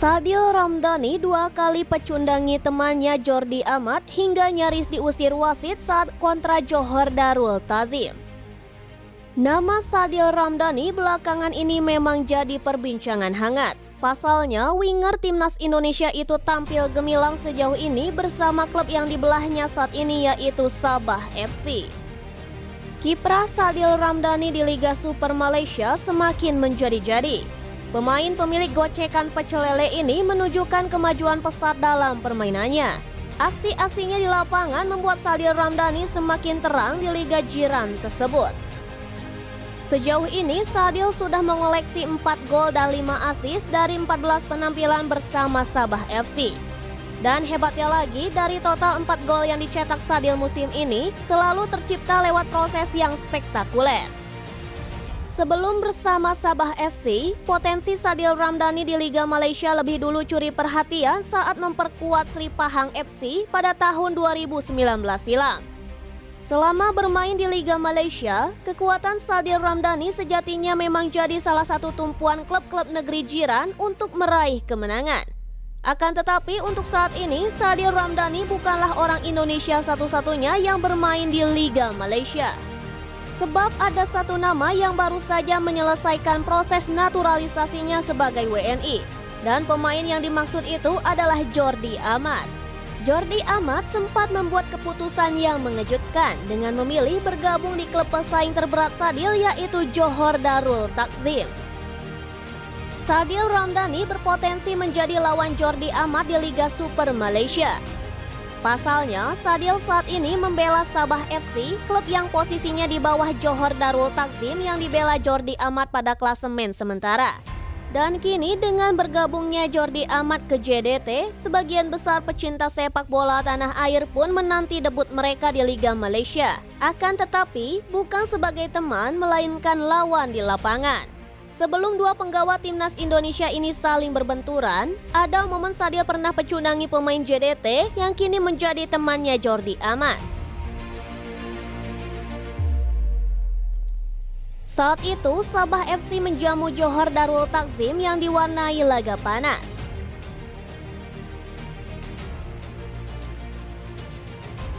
Sadil Ramdhani dua kali pecundangi temannya Jordi Amat hingga nyaris diusir wasit saat kontra Johor Darul Ta'zim. Nama Sadil Ramdhani belakangan ini memang jadi perbincangan hangat. Pasalnya, winger timnas Indonesia itu tampil gemilang sejauh ini bersama klub yang dibelahnya saat ini yaitu Sabah FC. Kiprah Sadil Ramdhani di Liga Super Malaysia semakin menjadi-jadi. Pemain pemilik gocekan pecel lele ini menunjukkan kemajuan pesat dalam permainannya. Aksi-aksinya di lapangan membuat Sadil Ramdhani semakin terang di Liga Jiran tersebut. Sejauh ini Sadil sudah mengoleksi 4 gol dan 5 assist dari 14 penampilan bersama Sabah FC. Dan hebatnya lagi, dari total 4 gol yang dicetak Sadil musim ini selalu tercipta lewat proses yang spektakuler. Sebelum bersama Sabah FC, potensi Sadil Ramdhani di Liga Malaysia lebih dulu curi perhatian saat memperkuat Sri Pahang FC pada tahun 2019 silam. Selama bermain di Liga Malaysia, kekuatan Sadil Ramdhani sejatinya memang jadi salah satu tumpuan klub-klub negeri jiran untuk meraih kemenangan. Akan tetapi untuk saat ini, Sadil Ramdhani bukanlah orang Indonesia satu-satunya yang bermain di Liga Malaysia. Sebab ada satu nama yang baru saja menyelesaikan proses naturalisasinya sebagai WNI. Dan pemain yang dimaksud itu adalah Jordi Amat. Jordi Amat sempat membuat keputusan yang mengejutkan dengan memilih bergabung di klub pesaing terberat Sadil yaitu Johor Darul Ta'zim. Sadil Ramdhani berpotensi menjadi lawan Jordi Amat di Liga Super Malaysia. Pasalnya, Sadil saat ini membela Sabah FC, klub yang posisinya di bawah Johor Darul Ta'zim yang dibela Jordi Amat pada klasemen sementara. Dan kini dengan bergabungnya Jordi Amat ke JDT, sebagian besar pecinta sepak bola tanah air pun menanti debut mereka di Liga Malaysia. Akan tetapi, bukan sebagai teman, melainkan lawan di lapangan. Sebelum dua penggawa timnas Indonesia ini saling berbenturan, ada momen Sadil pernah pecundangi pemain JDT yang kini menjadi temannya Jordi Amat. Saat itu, Sabah FC menjamu Johor Darul Ta'zim yang diwarnai laga panas.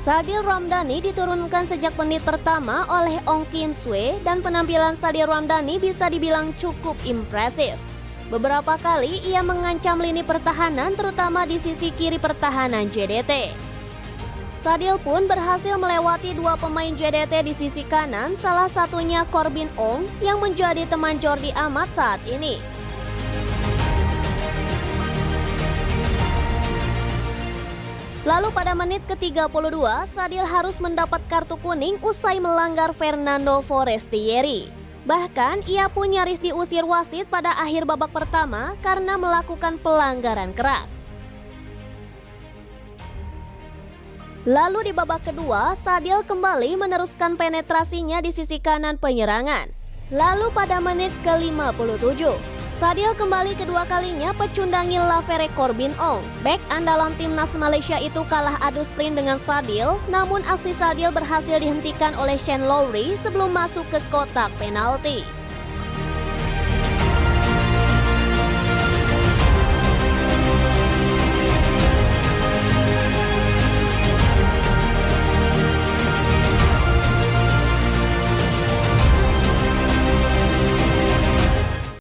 Sadil Ramdhani diturunkan sejak menit pertama oleh Ong Kim Sue dan penampilan Sadil Ramdhani bisa dibilang cukup impresif. Beberapa kali ia mengancam lini pertahanan terutama di sisi kiri pertahanan JDT. Sadil pun berhasil melewati dua pemain JDT di sisi kanan, salah satunya Corbin Ong yang menjadi teman Jordi Amat saat ini. Lalu pada menit ke-32, Sadil harus mendapat kartu kuning usai melanggar Fernando Forestieri. Bahkan ia pun nyaris diusir wasit pada akhir babak pertama karena melakukan pelanggaran keras. Lalu di babak kedua, Sadil kembali meneruskan penetrasinya di sisi kanan penyerangan. Lalu pada menit ke-57, Sadil kembali kedua kalinya pecundangi Lavere Corbin Ong. Bek andalan timnas Malaysia itu kalah adu sprint dengan Sadil, namun aksi Sadil berhasil dihentikan oleh Shane Lowry sebelum masuk ke kotak penalti.